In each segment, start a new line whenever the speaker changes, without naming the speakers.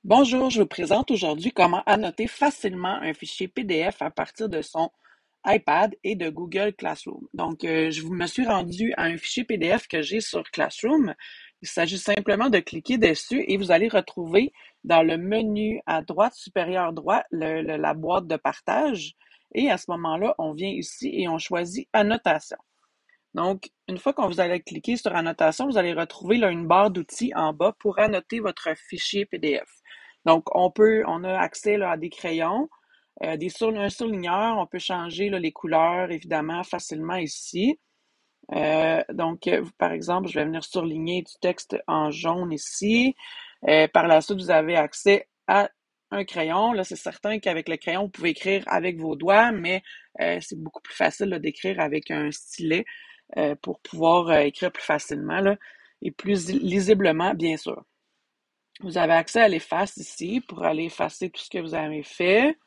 Bonjour, je vous présente aujourd'hui comment annoter facilement un fichier PDF à partir de son iPad et de Google Classroom. Donc, me suis rendu à un fichier PDF que j'ai sur Classroom. Il s'agit simplement de cliquer dessus et vous allez retrouver dans le menu à droite supérieur droit la boîte de partage. Et à ce moment-là, on vient ici et on choisit Annotation. Donc, une fois qu'on vous allez cliquer sur Annotation, vous allez retrouver là, une barre d'outils en bas pour annoter votre fichier PDF. Donc, on a accès là, à des crayons, un surligneur, on peut changer là, les couleurs évidemment facilement ici. Par exemple, je vais venir surligner du texte en jaune ici. Par la suite, vous avez accès à un crayon. Là, c'est certain qu'avec le crayon, vous pouvez écrire avec vos doigts, mais c'est beaucoup plus facile là, d'écrire avec un stylet pour pouvoir écrire plus facilement là, et plus lisiblement, bien sûr. Vous avez accès à l'efface ici pour aller effacer tout ce que vous avez fait.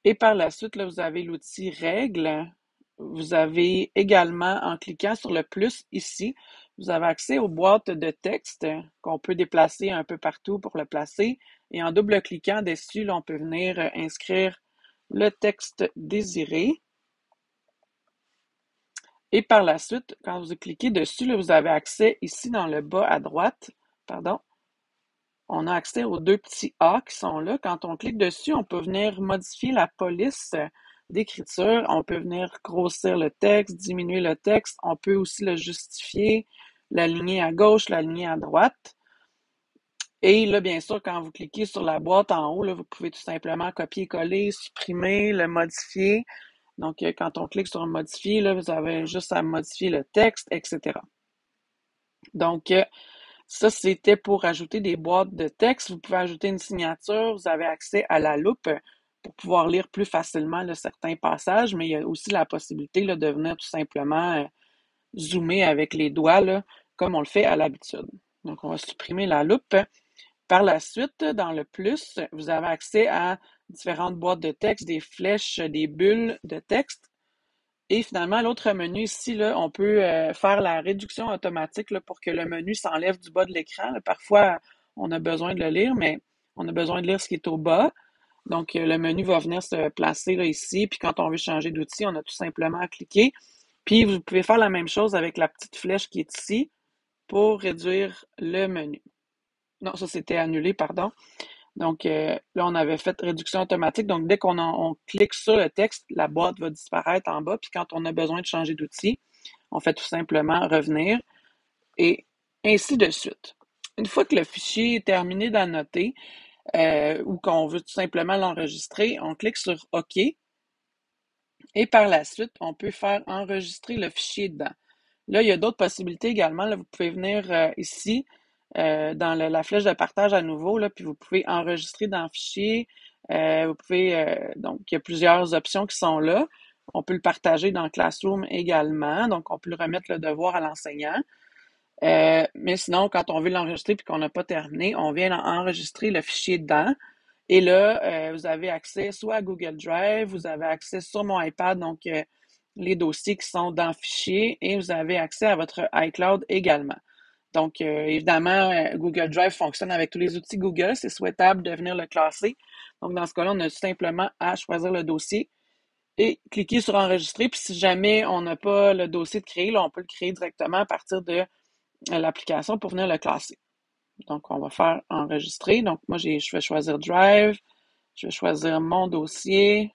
Et par la suite, là, vous avez l'outil Règles. Vous avez également, en cliquant sur le plus ici, vous avez accès aux boîtes de texte qu'on peut déplacer un peu partout pour le placer. Et en double-cliquant dessus, là, on peut venir inscrire le texte désiré. Et par la suite, quand vous cliquez dessus, là, vous avez accès ici dans le bas à droite, pardon, on a accès aux deux petits A qui sont là. Quand on clique dessus, on peut venir modifier la police d'écriture. On peut venir grossir le texte, diminuer le texte. On peut aussi le justifier, l'aligner à gauche, l'aligner à droite. Et là, bien sûr, quand vous cliquez sur la boîte en haut, là, vous pouvez tout simplement copier-coller, supprimer, le modifier. Donc, quand on clique sur modifier, là, vous avez juste à modifier le texte, etc. Donc, ça, c'était pour ajouter des boîtes de texte. Vous pouvez ajouter une signature. Vous avez accès à la loupe pour pouvoir lire plus facilement là, certains passages, mais il y a aussi la possibilité là, de venir tout simplement zoomer avec les doigts, là, comme on le fait à l'habitude. Donc, on va supprimer la loupe. Par la suite, dans le plus, vous avez accès à différentes boîtes de texte, des flèches, des bulles de texte. Et finalement, l'autre menu ici, là, on peut faire la réduction automatique là, pour que le menu s'enlève du bas de l'écran. Là. Parfois, on a besoin de le lire, mais on a besoin de lire ce qui est au bas. Donc, le menu va venir se placer là, ici. Puis quand on veut changer d'outil, on a tout simplement à cliquer. Puis vous pouvez faire la même chose avec la petite flèche qui est ici pour réduire le menu. Non, ça c'était annulé, pardon. Donc là, on avait fait réduction automatique. Donc, dès on clique sur le texte, la boîte va disparaître en bas. Puis quand on a besoin de changer d'outil, on fait tout simplement revenir et ainsi de suite. Une fois que le fichier est terminé d'annoter ou qu'on veut tout simplement l'enregistrer, on clique sur OK et par la suite, on peut faire enregistrer le fichier dedans. Là, il y a d'autres possibilités également. Là, vous pouvez venir ici dans la flèche de partage à nouveau, là, puis vous pouvez enregistrer dans le fichier. Donc, il y a plusieurs options qui sont là. On peut le partager dans Classroom également. Donc, on peut le remettre le devoir à l'enseignant. Mais sinon, quand on veut l'enregistrer puis qu'on n'a pas terminé, on vient enregistrer le fichier dedans. Et là, vous avez accès soit à Google Drive, vous avez accès sur mon iPad, donc les dossiers qui sont dans Fichier, et vous avez accès à votre iCloud également. Donc, évidemment, Google Drive fonctionne avec tous les outils Google. C'est souhaitable de venir le classer. Donc, dans ce cas-là, on a tout simplement à choisir le dossier et cliquer sur Enregistrer. Puis, si jamais on n'a pas le dossier de créer, là, on peut le créer directement à partir de l'application pour venir le classer. Donc, on va faire Enregistrer. Donc, moi, je vais choisir Drive. Je vais choisir mon dossier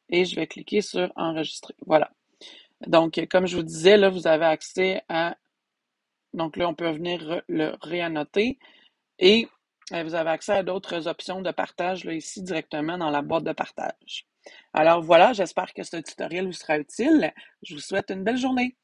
et je vais cliquer sur Enregistrer. Voilà. Donc, comme je vous disais, là, vous avez accès à... Donc là, on peut venir le réannoter et vous avez accès à d'autres options de partage là, ici directement dans la boîte de partage. Alors voilà, j'espère que ce tutoriel vous sera utile. Je vous souhaite une belle journée.